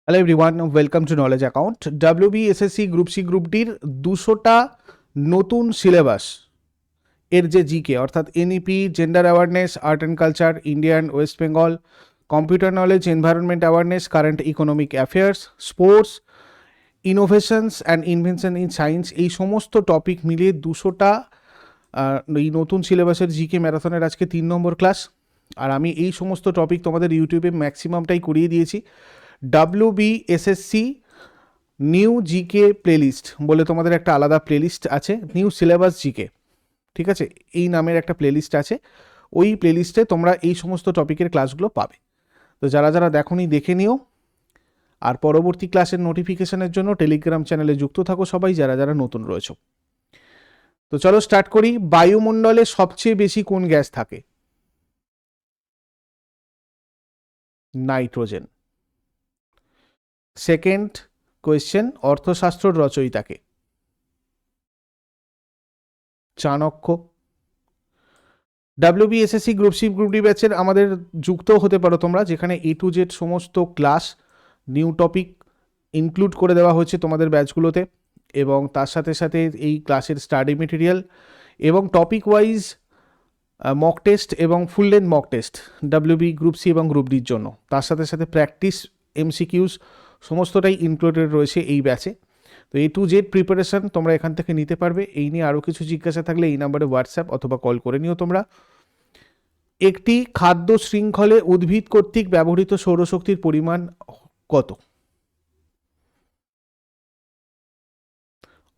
Hello everyone, welcome to knowledge account. WBSSC group C group ডির 200টা নতুন syllabus এর যে জিকে অর্থাৎ NEP, gender awareness, art and culture, Indian West Bengal, computer knowledge, environment awareness, current economic affairs, sports, innovations and invention in science, এই সমস্ত topic মিলিয়ে 200টা এই নতুন সিলেবাসের জিকে ম্যারাথনের আজকে 3 নম্বর ক্লাস। আর আমি এই সমস্ত টপিক তোমাদের ইউটিউবে ম্যাক্সিমামটাই করিয়ে দিয়েছি। ডাব্লিউবিএসএসসি নিউ জিকে প্লেলিস্ট বলে তোমাদের একটা আলাদা প্লেলিস্ট আছে, নিউ সিলেবাস জিকে, ঠিক আছে, এই নামের একটা প্লেলিস্ট আছে। ওই প্লেলিস্টে তোমরা এই সমস্ত টপিকের ক্লাসগুলো পাবে। তো যারা যারা দেখোনি দেখে নিও। আর পরবর্তী ক্লাসের নোটিফিকেশনের জন্য টেলিগ্রাম চ্যানেলে যুক্ত থাকো সবাই, যারা যারা নতুন রয়েছে। তো চলো স্টার্ট করি। বায়ুমণ্ডলে সবচেয়ে বেশি কোন গ্যাস থাকে? নাইট্রোজেন। সেকেন্ড কোয়েশ্চেন, অর্থশাস্ত্রর রচয়িতাকে? Chanakya. WBSSC group C group D ব্যাচের আমাদের যুক্ত হতে পারো তোমরা, যেখানে A to Z সমস্ত ক্লাস নিউ টপিক ইনক্লুড করে দেওয়া হয়েছে তোমাদের ব্যাচগুলোতে, এবং তার সাথে সাথে এই ক্লাসের স্টাডি মেটেরিয়াল এবং টপিক ওয়াইজ মক টেস্ট এবং full length mock test WB group C এবং গ্রুপ ডির জন্য, তার সাথে সাথে প্র্যাকটিস এমসিকিউস সমস্তটাই ইনক্লুডেড রয়েছে এই ব্যাচে। তো A to Z প্রিপারেশন তোমরা এখান থেকে নিতে পারবে। এই নিয়ে আরও কিছু জিজ্ঞাসা থাকলে এই নাম্বারে হোয়াটসঅ্যাপ অথবা কল করে নিও তোমরা। একটি খাদ্য শৃঙ্খলে উদ্ভিদ কর্তৃক ব্যবহৃত সৌরশক্তির পরিমাণ কত?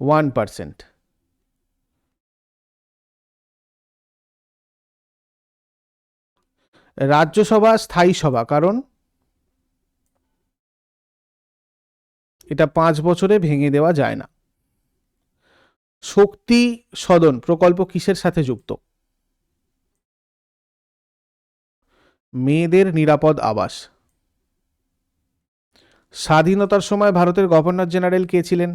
1%। রাজ্যসভা স্থায়ী সভা, কারণ এটা 5 বছরে ভেঙে দেওয়া যায় না। শক্তি সদন প্রকল্প কিসের সাথে যুক্ত? মেয়েদের নিরাপদ আবাস। স্বাধীনতার সময় ভারতের গভর্নর জেনারেল কে ছিলেন?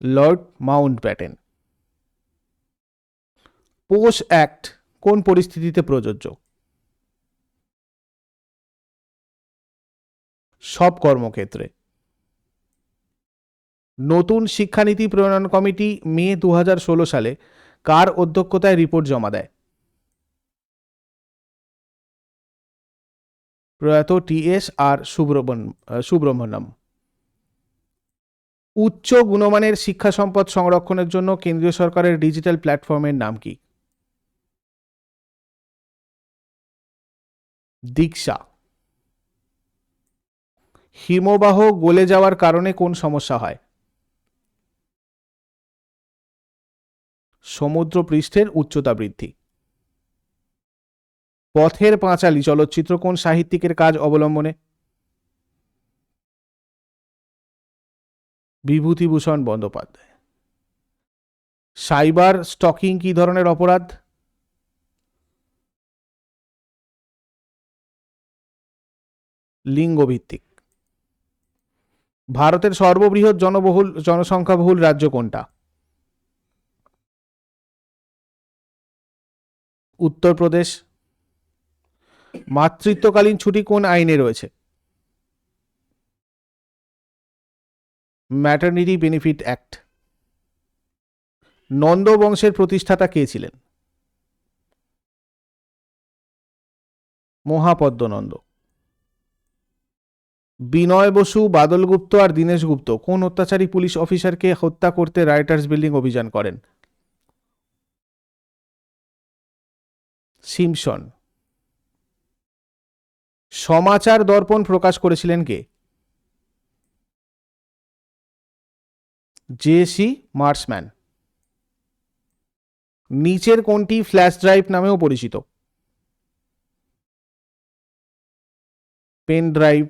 Lord Mountbatten. পোস অ্যাক্ট কোন পরিস্থিতিতে প্রযোজ্য? সব কর্মক্ষেত্রে। নতুন শিক্ষানীতি প্রণয়ন কমিটি মে 2016 সালে কার অধ্যক্ষতায় রিপোর্ট জমা দেয়? প্রয়াত TS আর সুব্রহ্মণ্যম। উচ্চ গুণমানের শিক্ষা সম্পদ সংরক্ষণের জন্য কেন্দ্রীয় সরকারের ডিজিটাল প্ল্যাটফর্মের নাম কি? দীক্ষা। হিমবাহ গলে যাওয়ার কারণে কোন সমস্যা হয়? সমুদ্র পৃষ্ঠের উচ্চতা বৃদ্ধি। পথের পাঁচালী চলচ্চিত্র কোন সাহিত্যিকের কাজ অবলম্বনে? বিভূতিভূষণ বন্দ্যোপাধ্যায়। সাইবার স্টকিং কি ধরনের অপরাধ? লিঙ্গভিত্তিক। ভারতের সর্ববৃহৎ জনসংখ্যাবহুল রাজ্য কোনটা? উত্তরপ্রদেশ। মাতৃত্বকালীন ছুটি কোন আইনে রয়েছে? Maternity benefit act. নন্দ বংশের প্রতিষ্ঠাতা কে ছিলেন? মহাপদ্ম নন্দ। বিনয় বসু, বাদল গুপ্ত আর দীনেশ গুপ্ত কোন অত্যাচারী পুলিশ অফিসারকে হত্যা করতে রাইটার্স বিল্ডিং অভিযান করেন? সিমসন। সমাচার দর্পণ প্রকাশ করেছিলেন কে? JC Marshman. নিচের কোনটি ফ্ল্যাশ ড্রাইভ নামেও পরিচিত? Pen drive.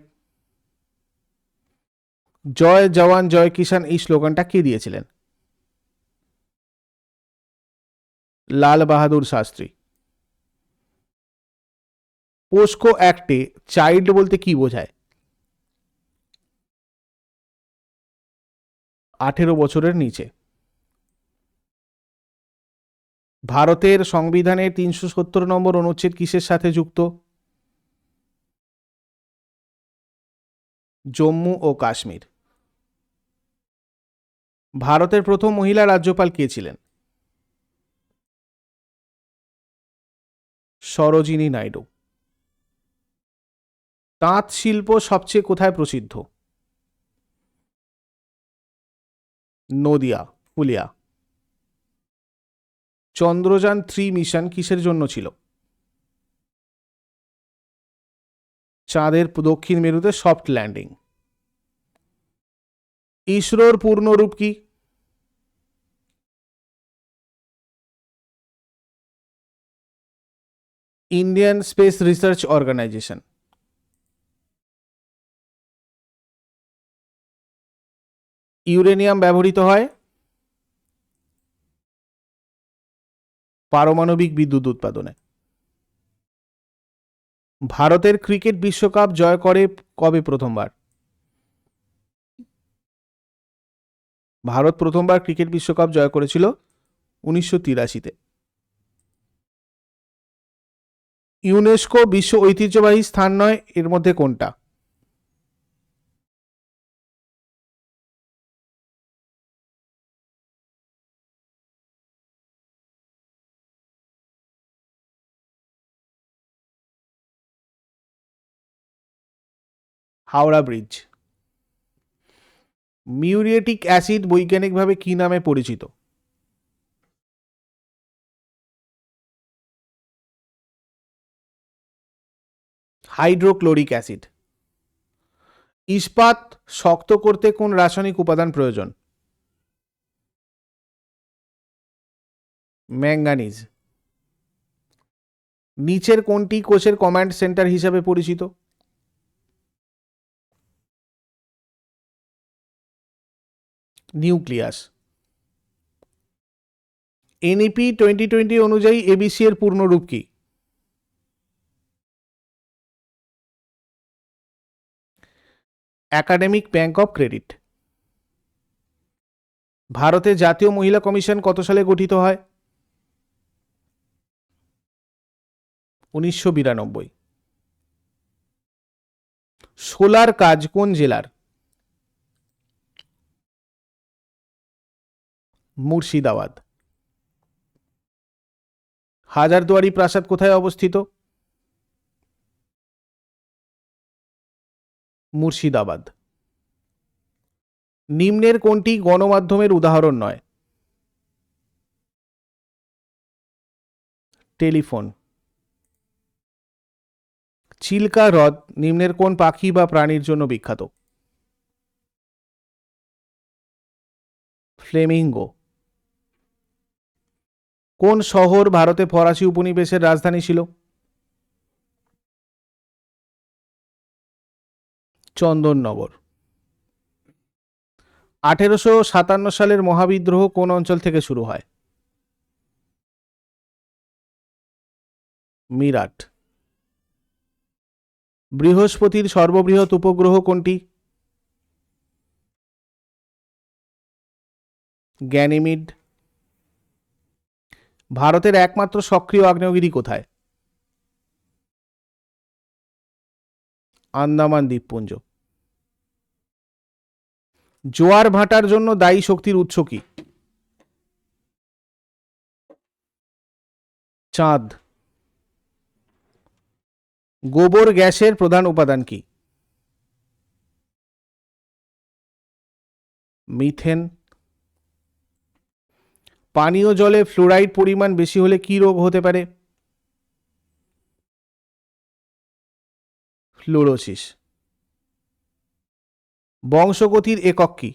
জয় জওয়ান জয় কিষান এই স্লোগানটা কে দিয়েছিলেন? লাল বাহাদুর শাস্ত্রী। পোস্কো অ্যাক্টে চাইল্ড বলতে কি বোঝায়? 18 বছরের নিচে। ভারতের সংবিধানের 370 নম্বর অনুচ্ছেদ কিসের সাথে যুক্ত? জম্মু ও কাশ্মীর। ভারতের প্রথম মহিলা রাজ্যপাল কে ছিলেন? সরোজিনী নাইডু। তাঁত শিল্প সবচেয়ে কোথায় প্রসিদ্ধ? নদিয়া, ফুলিয়া। চন্দ্রযান-3 মিশন কিসের জন্য ছিল? চাঁদের দক্ষিণ মেরুতে সফট ল্যান্ডিং। ইসরোর পূর্ণ রূপ কি? Indian Space Research Organisation. Uranium ব্যবহৃত হয় পারমাণবিক বিদ্যুৎ উৎপাদনে। ভারতের ক্রিকেট বিশ্বকাপ জয় করে কবে প্রথমবার? ভারত প্রথমবার ক্রিকেট বিশ্বকাপ জয় করেছিল 1983-তে। ইউনেস্কো বিশ্ব ঐতিহ্যবাহী স্থান নয় এর মধ্যে কোনটা? হাওড়া ব্রিজ। মিউরিয়েটিক অ্যাসিড বৈজ্ঞানিকভাবে কি নামে পরিচিত? Hydrochloric acid. ইস্পাত শক্ত করতে কোন রাসায়নিক উপাদান প্রয়োজন? ম্যাঙ্গানিজ। নিচের কোনটি কোষের কমান্ড সেন্টার হিসাবে পরিচিত? নিউক্লিয়াস। এনইপি 2020 অনুযায়ী এবিসি এর পূর্ণরূপ কি? Academic bank of credit. ভারতের জাতীয় মহিলা কমিশন কত সালে গঠিত হয়? 1992। সোলার কাজ কোন জেলার? মুর্শিদাবাদ। হাজারদুয়ারি প্রাসাদ কোথায় অবস্থিত? মুর্শিদাবাদ। নিম্নের কোনটি গণমাধ্যমের উদাহরণ নয়? টেলিফোন। চিল্কা হ্রদ নিম্নের কোন পাখি বা প্রাণীর জন্য বিখ্যাত? ফ্লেমিঙ্গো। কোন শহর ভারতে ফরাসি উপনিবেশের রাজধানী ছিল? চন্দননগর। 1857 সালের মহাবিদ্রোহ কোন অঞ্চল থেকে শুরু হয়? মিরাট। বৃহস্পতির সর্ববৃহৎ উপগ্রহ কোনটি? গ্যানিমিড। ভারতের একমাত্র সক্রিয় আগ্নেয়গিরি কোথায়? আন্দামান দ্বীপপুঞ্জ। জোয়ার ভাটার জন্য দায়ী শক্তির উৎস কি? চাঁদ। গোবর গ্যাসের প্রধান উপাদান কি? মিথেন। পানীয় জলে ফ্লোরাইড পরিমাণ বেশি হলে কি রোগ হতে পারে? ফ্লোরোসিস। বংশগতির একক কি?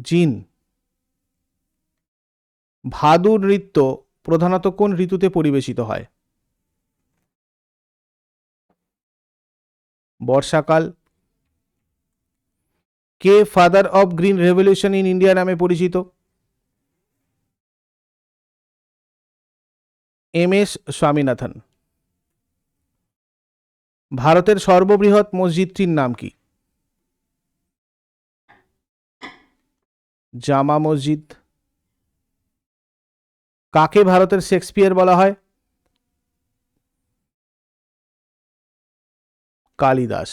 জিন। ভাদু নৃত্য প্রধানত কোন ঋতুতে পরিবেশিত হয়? বর্ষাকাল। কে father of green revolution in India নামে পরিচিত? এম.এস. স্বামীনাথন। ভারতের সর্ববৃহৎ মসজিদটির নাম কি? জামা মসজিদ। কাকে ভারতের শেক্সপিয়ার বলা হয়? কালিদাস।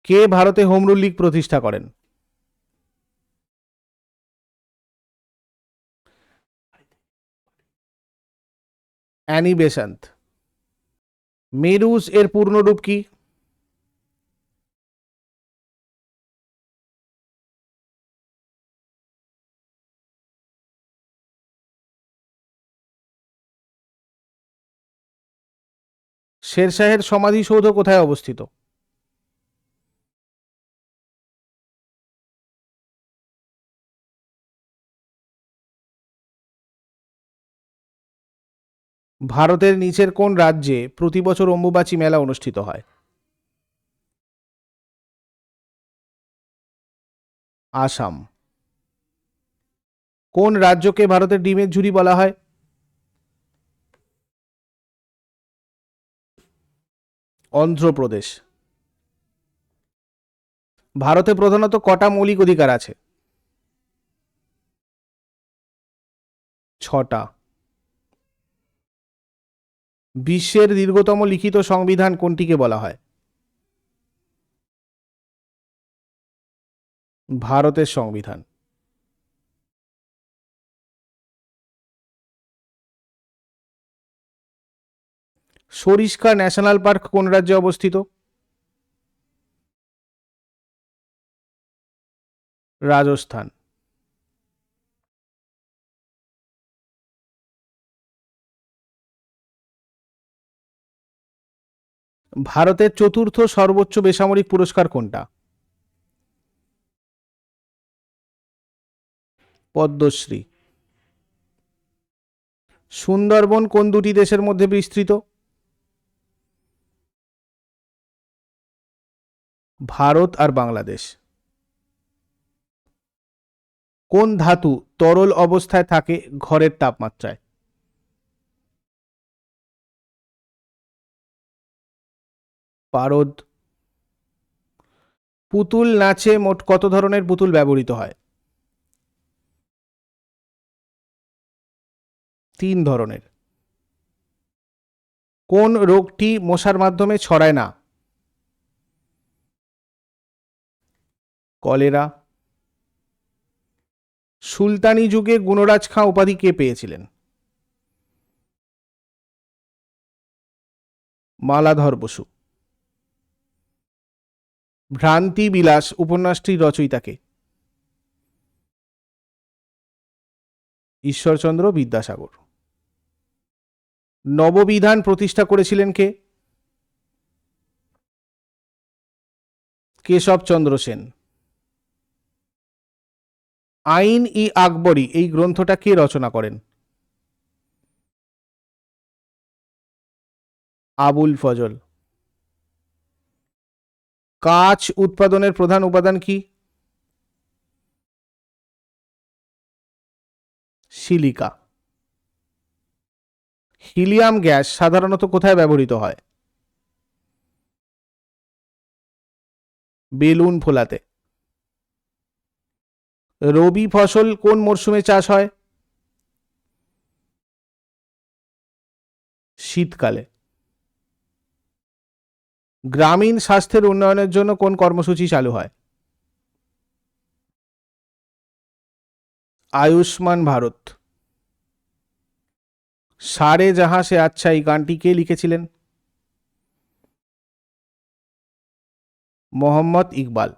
কে ভারতে হোম রুল লীগ প্রতিষ্ঠা করেন? Annie Besant. মেরুস এর পূর্ণরূপ কি? শেরশাহের সমাধিসৌধ কোথায় অবস্থিত? ভারতের নিচের কোন রাজ্যে প্রতি বছর অম্বুবাচী মেলা অনুষ্ঠিত হয়? আসাম। কোন রাজ্যকে ভারতের ডিমের ঝুড়ি বলা হয়? অন্ধ্রপ্রদেশ। ভারতে প্রধানত কটা মৌলিক অধিকার আছে? 6টা। বিশ্বের দীর্ঘতম লিখিত সংবিধান কোনটিকে বলা হয়? ভারতের সংবিধান। সরিস্কা ন্যাশনাল পার্ক কোন রাজ্যে অবস্থিত? রাজস্থান। ভারতের চতুর্থ সর্বোচ্চ বেসামরিক পুরস্কার কোনটা? পদ্মশ্রী। সুন্দরবন কোন দুটি দেশের মধ্যে বিস্তৃত? ভারত আর বাংলাদেশ। কোন ধাতু তরল অবস্থায় থাকে ঘরের তাপমাত্রায়? পারদ। পুতুল নাচে মোট কত ধরনের পুতুল ব্যবহৃত হয়? 3 ধরনের। কোন রোগটি মশার মাধ্যমে ছড়ায় না? কলেরা। সুলতানি যুগে গুণরাজ খাঁ উপাধি কে পেয়েছিলেন? মালাধর বসু। ভ্রান্তি বিলাস উপন্যাসটির রচয়িতাকে? ঈশ্বরচন্দ্র বিদ্যাসাগর। নববিধান প্রতিষ্ঠা করেছিলেন কে? কেশবচন্দ্র সেন। আইন ই আকবরী এই গ্রন্থটা কে রচনা করেন? আবুল ফজল। কাঁচ উৎপাদনের প্রধান উপাদান কি? সিলিকা। হিলিয়াম গ্যাস সাধারণত কোথায় ব্যবহৃত হয়? বেলুন ফোলাতে। রবি ফসল কোন মরশুমে চাষ হয়? শীতকালে। গ্রামীণ স্বাস্থ্যের উন্নয়নের জন্য কোন কর্মসূচি চালু হয়? আয়ুষ্মান ভারত। সারে জাহাঁ সে আচ্ছা এই গানটি কে লিখেছিলেন? মোহাম্মদ ইকবাল।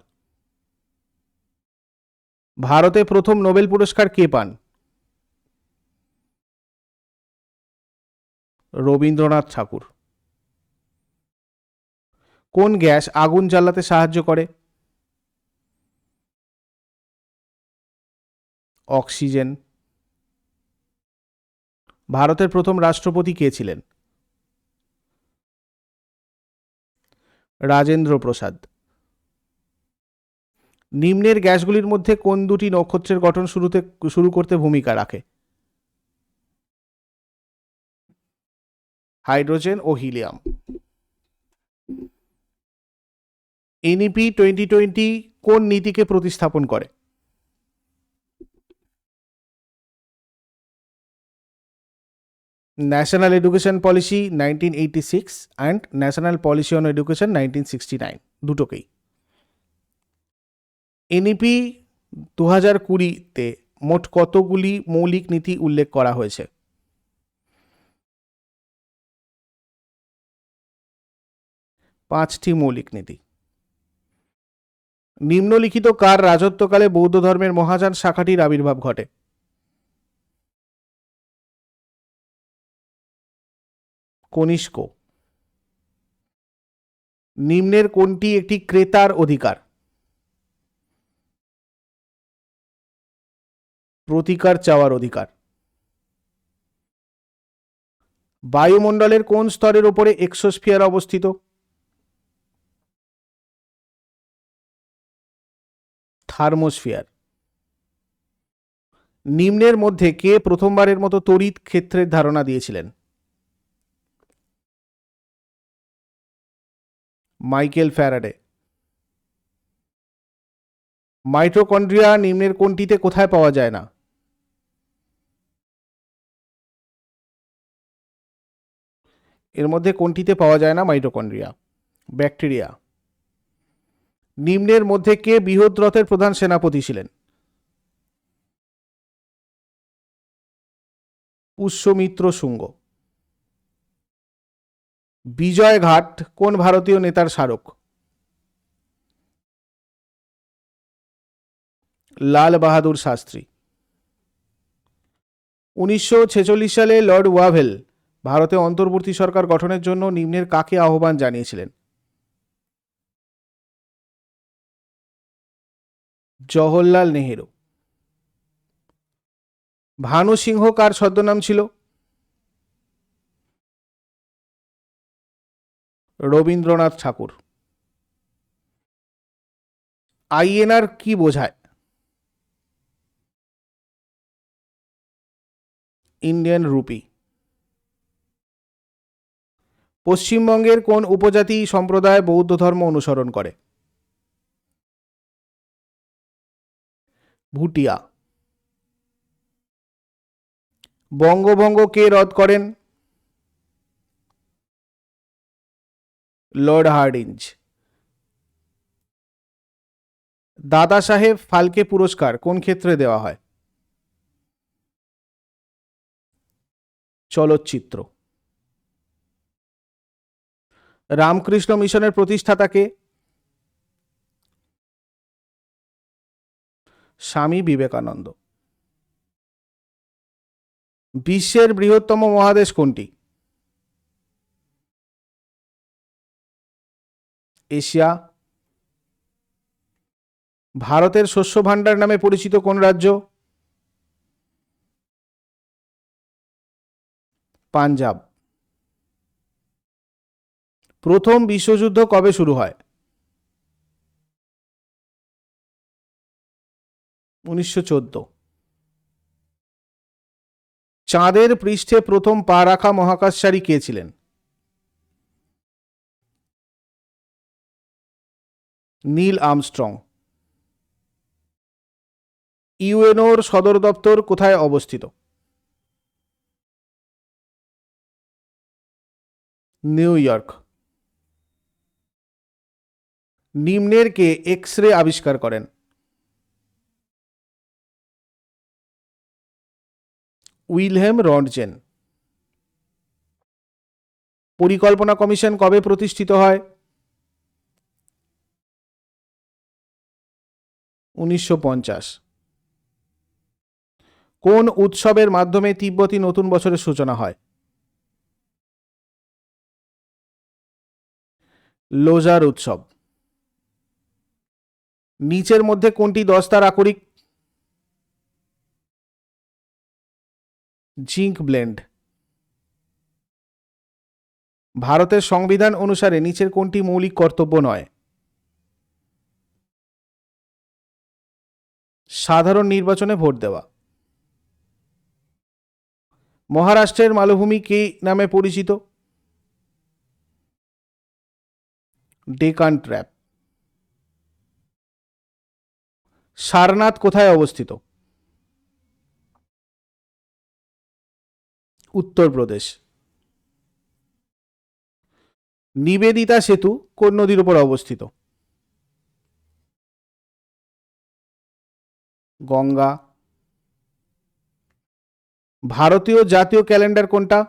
ভারতে প্রথম নোবেল পুরস্কার কে পান? রবীন্দ্রনাথ ঠাকুর। কোন গ্যাস আগুন জ্বালাতে সাহায্য করে? অক্সিজেন। ভারতের প্রথম রাষ্ট্রপতি কে ছিলেন? রাজেন্দ্র প্রসাদ। নিম্নের গ্যাসগুলির মধ্যে কোন দুটি নক্ষত্রের গঠন শুরু করতে ভূমিকা রাখে? হাইড্রোজেন ও হিলিয়াম। এনইপি 2020 কোন নীতিকে প্রতিস্থাপন করে? National education policy 1986 and national policy on education 1969, দুটোকেই। এনইপি 2020-তে মোট কতগুলি মৌলিক নীতি উল্লেখ করা হয়েছে? 5টি মৌলিক নীতি। নিম্নলিখিত কার রাজত্বকালে বৌদ্ধ ধর্মের মহাযান শাখাটির আবির্ভাব ঘটে? কনিষ্ক। নিম্নের কোনটি একটি ক্রেতার অধিকার? প্রতিকার চাওয়ার অধিকার। বায়ুমণ্ডলের কোন স্তরের উপরে এক্সোস্ফিয়ার অবস্থিত? থার্মোস্ফিয়ার। নিম্নের মধ্যে কে প্রথমবারের মতো তড়িৎ ক্ষেত্রের ধারণা দিয়েছিলেন? Michael Faraday. মাইটোকন্ড্রিয়া নিম্নের কোনটিতে কোথায় পাওয়া যায় না? এর মধ্যে কোনটিতে পাওয়া যায় না মাইটোকন্ড্রিয়া? ব্যাকটেরিয়া। নিম্নের মধ্যে কে বৃহদ্রথের প্রধান সেনাপতি ছিলেন? পুষ্যমিত্র শুঙ্গ। বিজয়ঘাট কোন ভারতীয় নেতার স্মারক? লাল বাহাদুর শাস্ত্রী। 1946 সালে লর্ড ওয়াভেল ভারতে অন্তর্বর্তী সরকার গঠনের জন্য নিম্নের কাকে আহ্বান জানিয়েছিলেন? জওহরলাল নেহেরু। ভানু সিংহ কার ছদ্মনাম ছিল? রবীন্দ্রনাথ ঠাকুর। আইএনআর কি বোঝায়? Indian rupee. পশ্চিমবঙ্গের কোন উপজাতি সম্প্রদায় বৌদ্ধ ধর্ম অনুসরণ করে? ভুটিয়া। বঙ্গভঙ্গ কে রদ করেন? Lord Hardinge. দাদা সাহেব ফালকে পুরস্কার কোন ক্ষেত্রে দেওয়া হয়? চলচ্চিত্র। রামকৃষ্ণ মিশনের প্রতিষ্ঠাতা কে? স্বামী বিবেকানন্দ। বিশ্বের বৃহত্তম মহাদেশ কোনটি? এশিয়া। ভারতের শস্য ভাণ্ডার নামে পরিচিত কোন রাজ্য? পাঞ্জাব। প্রথম বিশ্বযুদ্ধ কবে শুরু হয়? 1914। চাঁদের পৃষ্ঠে প্রথম পা রাখা মহাকাশচারী কে ছিলেন? Neil Armstrong. ইউএনওর সদর দপ্তর কোথায় অবস্থিত? New York. নিম্নের কে এক্স রে আবিষ্কার করেন? Wilhelm Röntgen. পরিকল্পনা কমিশন কবে প্রতিষ্ঠিত হয়? 1950। কোন উৎসবের মাধ্যমে তিব্বতী নতুন বছরের সূচনা হয়? লোজার উৎসব। নিচের মধ্যে কোনটি দস্তার আকরিক? Zinc blend. ভারতের সংবিধান অনুসারে নিচের কোনটি মৌলিক কর্তব্য নয়? সাধারণ নির্বাচনে ভোট দেওয়া। মহারাষ্ট্রের মালভূমি কি নামে পরিচিত? ডেকান ট্র্যাপ। সারনাথ কোথায় অবস্থিত? উত্তরপ্রদেশ। নিবেদিতা সেতু কোন নদীর উপর অবস্থিত? গঙ্গা। ভারতীয় জাতীয় ক্যালেন্ডার কোনটা?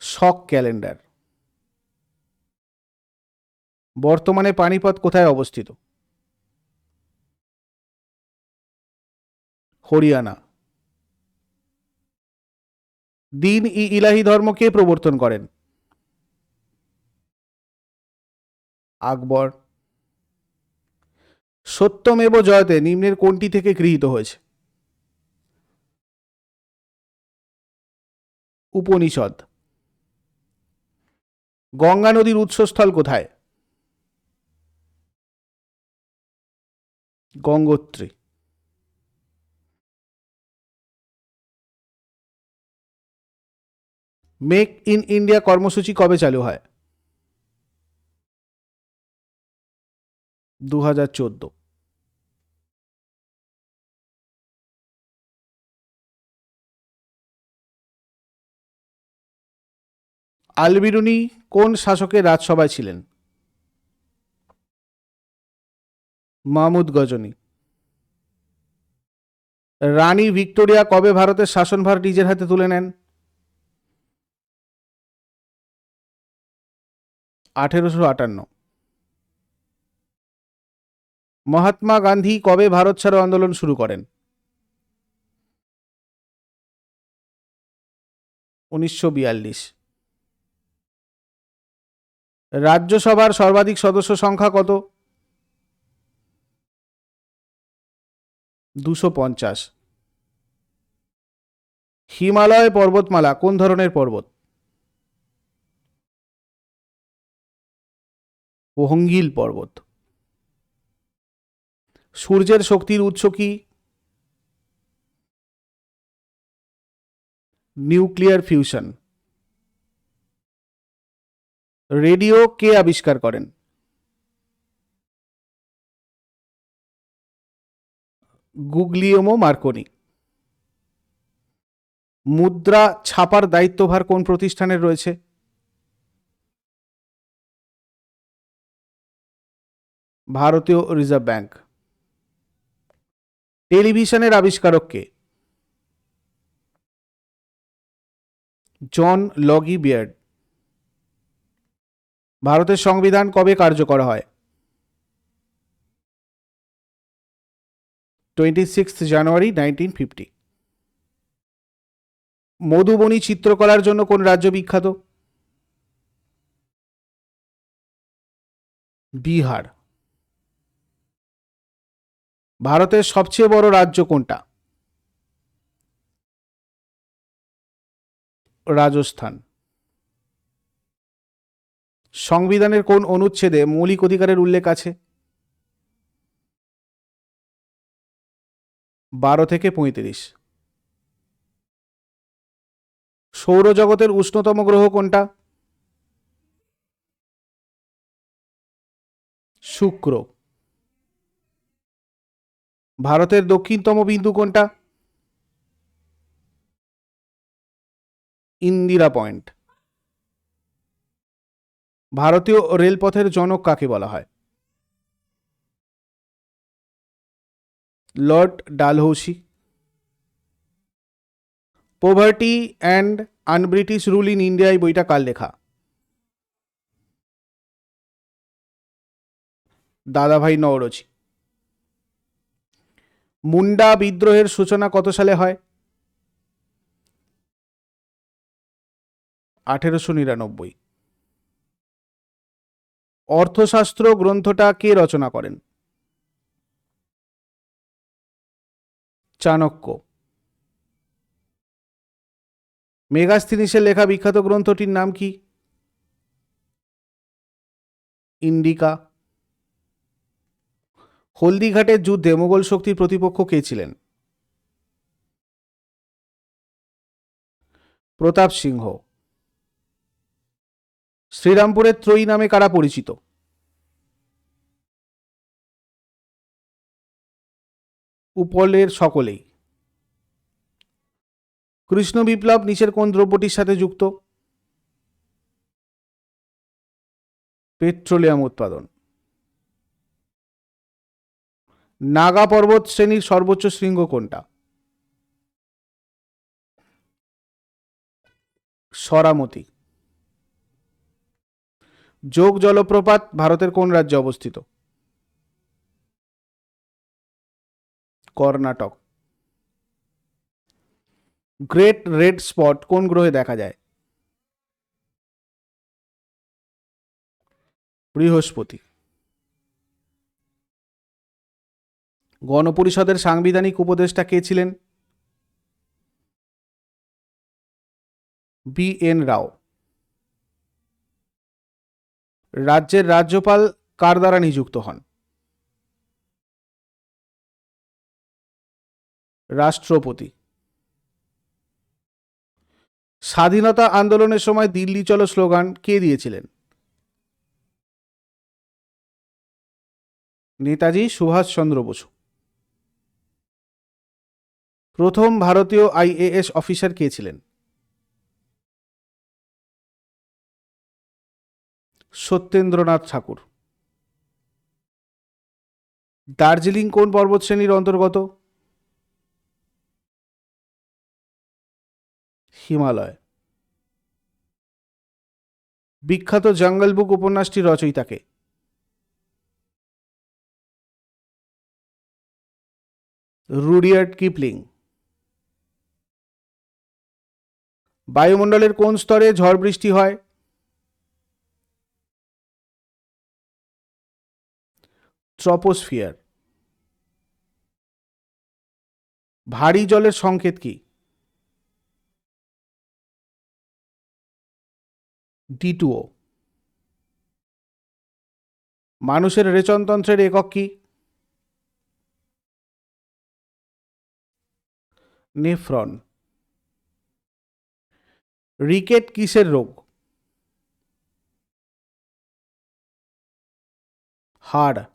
শক ক্যালেন্ডার। বর্তমানে পানিপথ কোথায় অবস্থিত? হরিয়ানা। দিন ই ইলাহি ধর্ম কে প্রবর্তন করেন? আকবর। সত্যমেব জয়তে নিম্নের কোনটি থেকে গৃহীত হয়েছে? উপনিষদ। গঙ্গা নদীর উৎসস্থল কোথায়? গঙ্গোত্রী। মেক ইন ইন্ডিয়া কর্মসূচি কবে চালু হয়? 2014। আল বিরুনি কোন শাসকের রাজসভায় ছিলেন? মাহমুদ গজনী। রানী ভিক্টোরিয়া কবে ভারতের শাসনভার নিজের হাতে তুলে নেন? 1858। মহাত্মা গান্ধী কবে ভারত ছাড়ো আন্দোলন শুরু করেন? 1942। রাজ্যসভার সর্বাধিক সদস্য সংখ্যা কত? 250। হিমালয় পর্বতমালা কোন ধরনের পর্বত? ওহঙ্গিল পর্বত। সূর্যের শক্তির উৎস কি? Nuclear fusion. রেডিও কে আবিষ্কার করেন? গুগলিয়ামো মার্কনি। মুদ্রা ছাপার দায়িত্বভার কোন প্রতিষ্ঠানের রয়েছে? ভারতীয় রিজার্ভ ব্যাংক। টেলিভিশনের আবিষ্কারক কে? জন লগি বিয়ার্ড। ভারতের সংবিধান কবে কার্যকর হয়? 26 জানুয়ারি 1950। মধুবনী চিত্রকলার জন্য কোন রাজ্য বিখ্যাত? বিহার। ভারতের সবচেয়ে বড় রাজ্য কোনটা? রাজস্থান। সংবিধানের কোন অনুচ্ছেদে মৌলিক অধিকারের উল্লেখ আছে? 12 থেকে 35। সৌরজগতের উষ্ণতম গ্রহ কোনটা? শুক্র। ভারতের দক্ষিণতম বিন্দু কোনটা? ইন্দিরা পয়েন্ট। ভারতীয় রেলপথের জনক কাকে বলা হয়? Lord Dalhousie. Poverty and un-British rule in India এই বইটা কার লেখা? দাদাভাই নওরোজি। মুন্ডা বিদ্রোহের সূচনা কত সালে হয়? 1899। অর্থশাস্ত্র গ্রন্থটা কে রচনা করেন? চাণক্য। মেগাস্থিনিসের লেখা বিখ্যাত গ্রন্থটির নাম কি? ইন্ডিকা। হলদিঘাটের যুদ্ধে মুঘল শক্তির প্রতিপক্ষ কে ছিলেন? প্রতাপ সিংহ। শ্রীরামপুরের ত্রয়ী নামে কারা পরিচিত? উপলের সকলেই। কৃষ্ণ বিপ্লব নিচের কোন দ্রব্যটির সাথে যুক্ত? পেট্রোলিয়াম উৎপাদন। নাগা পর্বত শ্রেণীর সর্বোচ্চ শৃঙ্গ কোনটা? সরামতি। যোগ জলপ্রপাত ভারতের কোন রাজ্যে অবস্থিত? কর্ণাটক। গ্রেট রেড স্পট কোন গ্রহে দেখা যায়? বৃহস্পতি। গণপরিষদের সাংবিধানিক উপদেষ্টা কে ছিলেন? বি.এন. রাও। রাজ্যের রাজ্যপাল কার দ্বারা নিযুক্ত হন? রাষ্ট্রপতি। স্বাধীনতা আন্দোলনের সময় দিল্লি চলো স্লোগান কে দিয়েছিলেন? নেতাজি সুভাষচন্দ্র বসু। প্রথম ভারতীয় আইএএস অফিসার কে ছিলেন? সত্যেন্দ্রনাথ ঠাকুর। দার্জিলিং কোন পর্বতশ্রেণীর অন্তর্গত? হিমালয়। বিখ্যাত জঙ্গল বুক উপন্যাসটির রচয়িতাকে? Rudyard Kipling. বায়ুমণ্ডলের কোন স্তরে ঝড় বৃষ্টি হয়? ট্রপোস্ফিয়ার। ভারী জলের সংকেত কি? D2O। মানুষের রেচনতন্ত্রের একক কি? নেফ্রন। রিকেট কিসের রোগ? হাড়।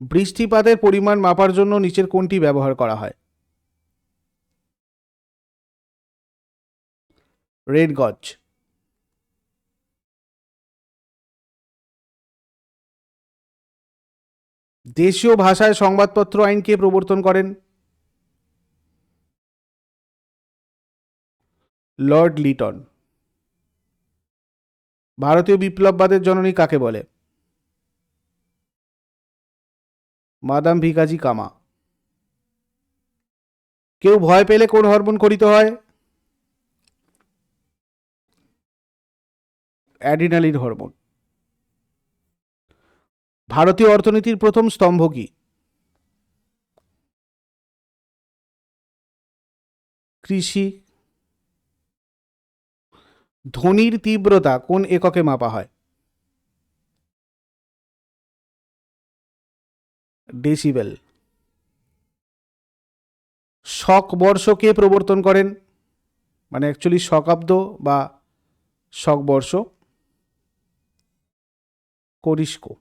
বৃষ্টিপাতের পরিমাণ মাপার জন্য নিচের কোনটি ব্যবহার করা হয়? রেড গজ। দেশীয় ভাষায় সংবাদপত্র আইন কে প্রবর্তন করেন? লর্ড লিটন। ভারতীয় বিপ্লববাদের জননী কাকে বলে? মাদাম ভিকাজি কামা। কেউ ভয় পেলে কোন হরমোন খরিত হয়? Adrenaline hormone. ভারতীয় অর্থনীতির প্রথম স্তম্ভ কি? কৃষি। ধ্বনির তীব্রতা কোন এককে মাপা হয়? ডেসিবেল। শক বর্ষ কে প্রবর্তন করেন? মানে অ্যাকচুয়ালি শকাব্দ বা শক বর্ষ? কনিষ্ক।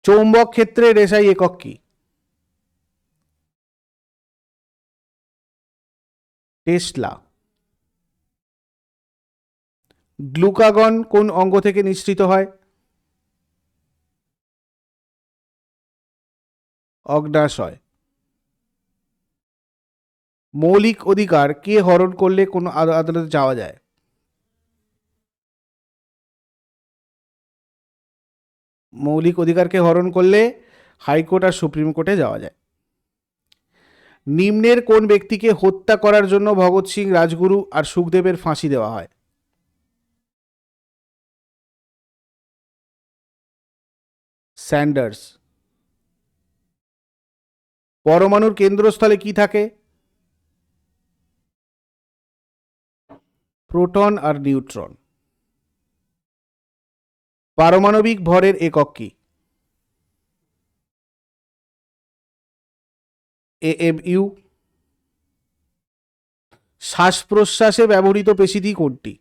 চৌম্বক ক্ষেত্রের এসআই একক কি? টেসলা। গ্লুকাগন কোন অঙ্গ থেকে নিঃসৃত হয়? অগ্ন্যাশয়। মৌলিক অধিকার কে হরণ করলে কোন আদালতে যাওয়া যায়? মৌলিক অধিকারকে হরণ করলে হাইকোর্ট আর সুপ্রিম কোর্টে যাওয়া যায়। নিম্নের কোন ব্যক্তিকে হত্যা করার জন্য ভগৎ সিং, রাজগুরু আর সুখদেবের ফাঁসি দেওয়া হয়? স্যান্ডার্স। পরমাণুর কেন্দ্রস্থলে কি থাকে? প্রোটন আর নিউট্রন। পারমাণবিক ভরের একক কি? AMU। শ্বাস প্রশ্বাসে ব্যবহৃত পেশিটি কোনটি?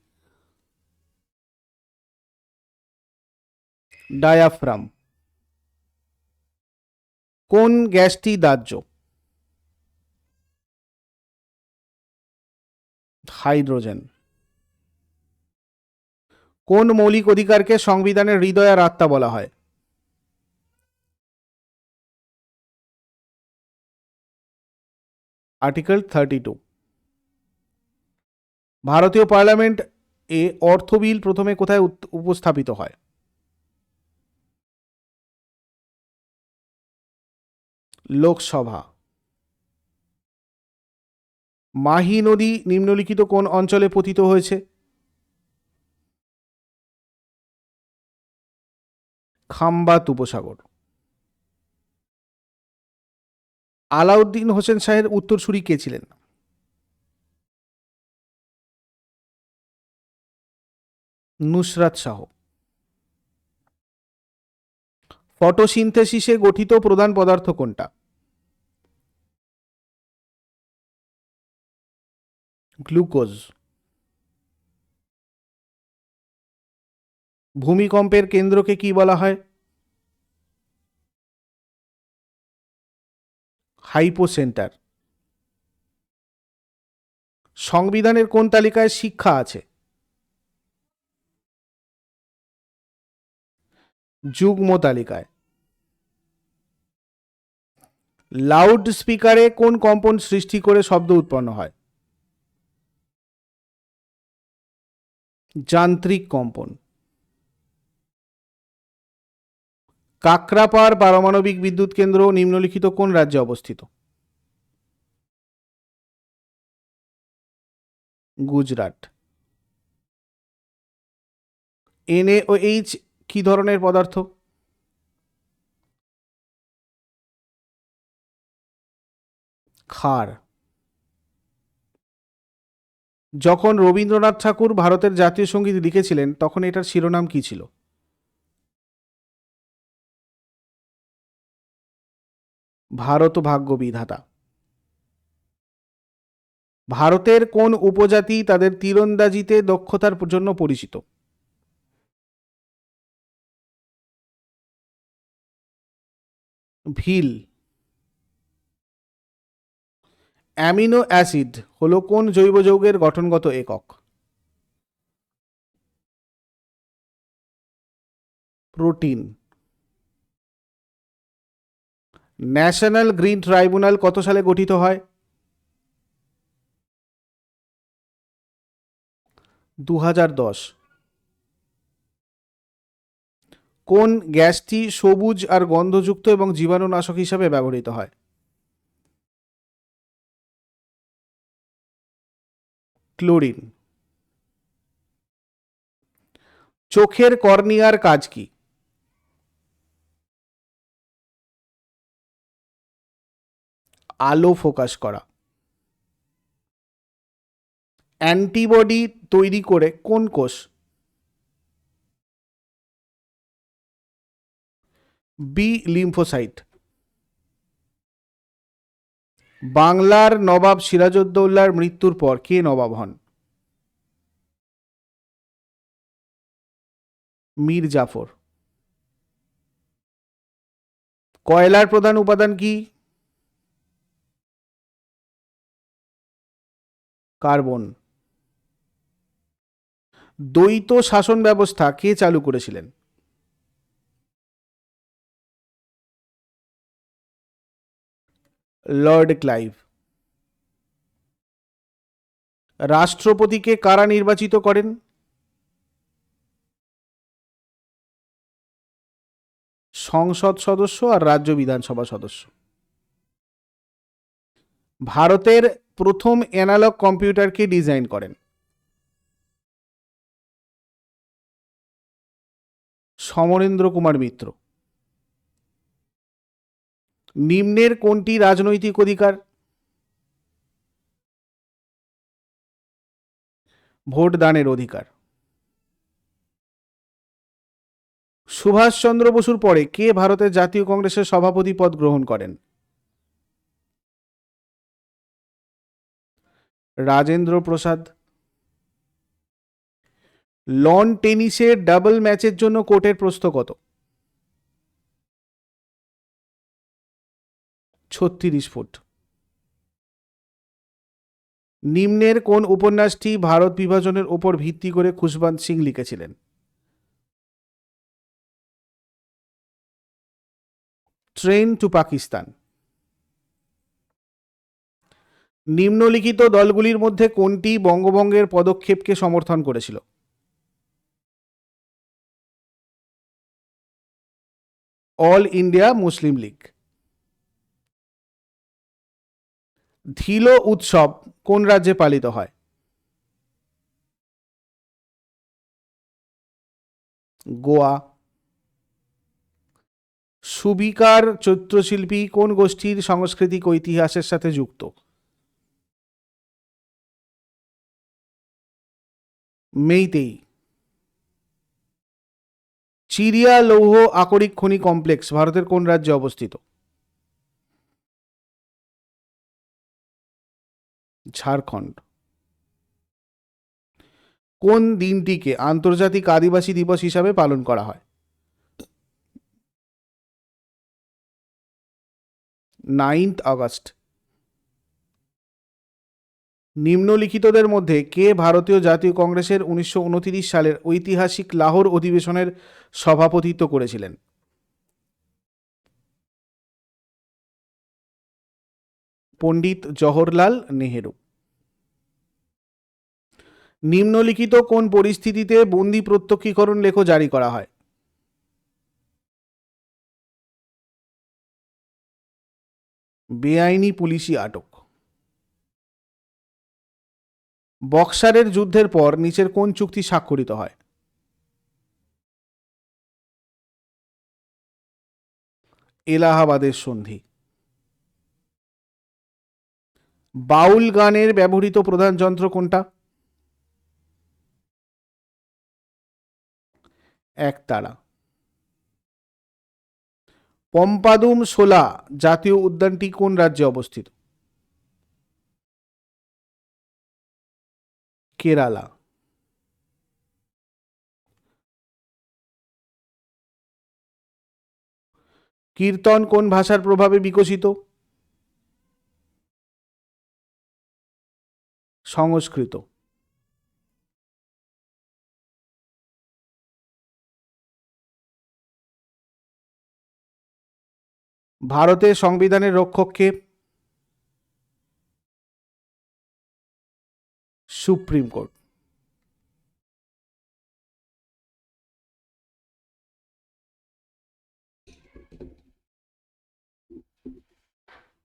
ডায়াফ্রাম। কোন গ্যাসটি দাহ্য? হাইড্রোজেন। কোন মৌলিক অধিকারকে সংবিধানের হৃদয় আর আত্মা বলা হয়? আর্টিকেল 32। ভারতীয় পার্লামেন্ট এ অর্থ বিল প্রথমে কোথায় উপস্থাপিত হয়? লোকসভা। মাহি নদী নিম্নলিখিত কোন অঞ্চলে পতিত হয়েছে? খাম্বাত উপসাগর। আলাউদ্দিন হোসেন শাহের উত্তরসূরি কে ছিলেন? নুসরাত শাহ। ফটোসিনথেসিসে গঠিত প্রধান পদার্থ কোনটা? গ্লুকোজ। ভূমিকম্পের কেন্দ্রকে কি বলা হয়? হাইপোসেন্টার। সংবিধানের কোন তালিকায় শিক্ষা আছে? যুগ্ম তালিকায়। লাউড স্পিকারে কোন কম্পন সৃষ্টি করে শব্দ উৎপন্ন হয়? যান্ত্রিক কম্পন। কাকরাপাড় পারমাণবিক বিদ্যুৎ কেন্দ্র নিম্নলিখিত কোন রাজ্যে অবস্থিত? গুজরাট। NaOH কি ধরনের পদার্থ? ক্ষার। যখন রবীন্দ্রনাথ ঠাকুর ভারতের জাতীয় সঙ্গীত লিখেছিলেন তখন এটার শিরোনাম কি ছিল? ভারত ভাগ্য বিধাতা। ভারতের কোন উপজাতি তাদের তীরন্দাজিতে দক্ষতার জন্য পরিচিত? ভিল। অ্যামিনো অ্যাসিড হলো কোন জৈব যৌগের গঠনগত একক? প্রোটিন। ন্যাশনাল গ্রিন ট্রাইব্যুনাল কত সালে গঠিত হয়? 2010। কোন গ্যাসটি সবুজ আর গন্ধযুক্ত এবং জীবাণুনাশক হিসাবে ব্যবহৃত হয়? ক্লোরিন। চোখের কর্নিয়ার কাজ কি? আলো ফোকাস করা। অ্যান্টিবডি তৈরি করে কোন কোষ? B lymphocyte. বাংলার নবাব সিরাজউদ্দৌলার মৃত্যুর পর কে নবাব হন? মীর জাফর। কয়লার প্রধান উপাদান কি? কার্বন। দ্বৈত শাসন ব্যবস্থা কে চালু করেছিলেন? Lord Clive. রাষ্ট্রপতিকে কারা নির্বাচিত করেন? সংসদ সদস্য আর রাজ্য বিধানসভা সদস্য। ভারতের প্রথম অ্যানালগ কম্পিউটারকে ডিজাইন করেন? সমরেন্দ্র কুমার মিত্র। নিম্নের কোনটি রাজনৈতিক অধিকার? ভোট দানের অধিকার। সুভাষচন্দ্র বসুর পরে কে ভারতের জাতীয় কংগ্রেসের সভাপতি পদ গ্রহণ করেন? রাজেন্দ্র প্রসাদ। লন টেনিসের ডাবল ম্যাচের জন্য কোর্টের প্রস্থ কত? 36 ফুট। নিম্নের কোন উপন্যাসটি ভারত বিভাজনের ওপর ভিত্তি করে খুশবন্ত সিং লিখেছিলেন? Train to Pakistan. নিম্নলিখিত দলগুলির মধ্যে কোনটি বঙ্গভঙ্গের পদক্ষেপকে সমর্থন করেছিল? All India Muslim League. ধীলো উৎসব কোন রাজ্যে পালিত হয়? গোয়া। সুবিকার চিত্রশিল্পী কোন গোষ্ঠীর সাংস্কৃতিক ঐতিহাসের সাথে যুক্ত? মেইতেই। চিরিয়া লৌহ আকরিক খনি কমপ্লেক্স ভারতের কোন রাজ্যে অবস্থিত? ঝাড়খণ্ড। কোন দিনটিকে আন্তর্জাতিক আদিবাসী দিবস হিসাবে পালন করা হয়? 9th August. নিম্নলিখিতদের মধ্যে কে ভারতীয় জাতীয় কংগ্রেসের 1929 সালের ঐতিহাসিক লাহোর অধিবেশনের সভাপতিত্ব করেছিলেন? পণ্ডিত জওহরলাল নেহেরু। নিম্নলিখিত কোন পরিস্থিতিতে বন্দি প্রত্যক্ষীকরণ লেখ জারি করা হয়? বেআইনি পুলিশি আটক। বক্সারের যুদ্ধের পর নিচের কোন চুক্তি স্বাক্ষরিত হয়? এলাহাবাদের সন্ধি। বাউল গানের ব্যবহৃত প্রধান যন্ত্র কোনটা? একতারা। পম্পাদুম শোলা জাতীয় উদ্যানটি কোন রাজ্যে অবস্থিত? কেরালা। কীর্তন কোন ভাষার প্রভাবে বিকশিত? সংস্কৃত। ভারতের সংবিধানের রক্ষক কে? Supreme court.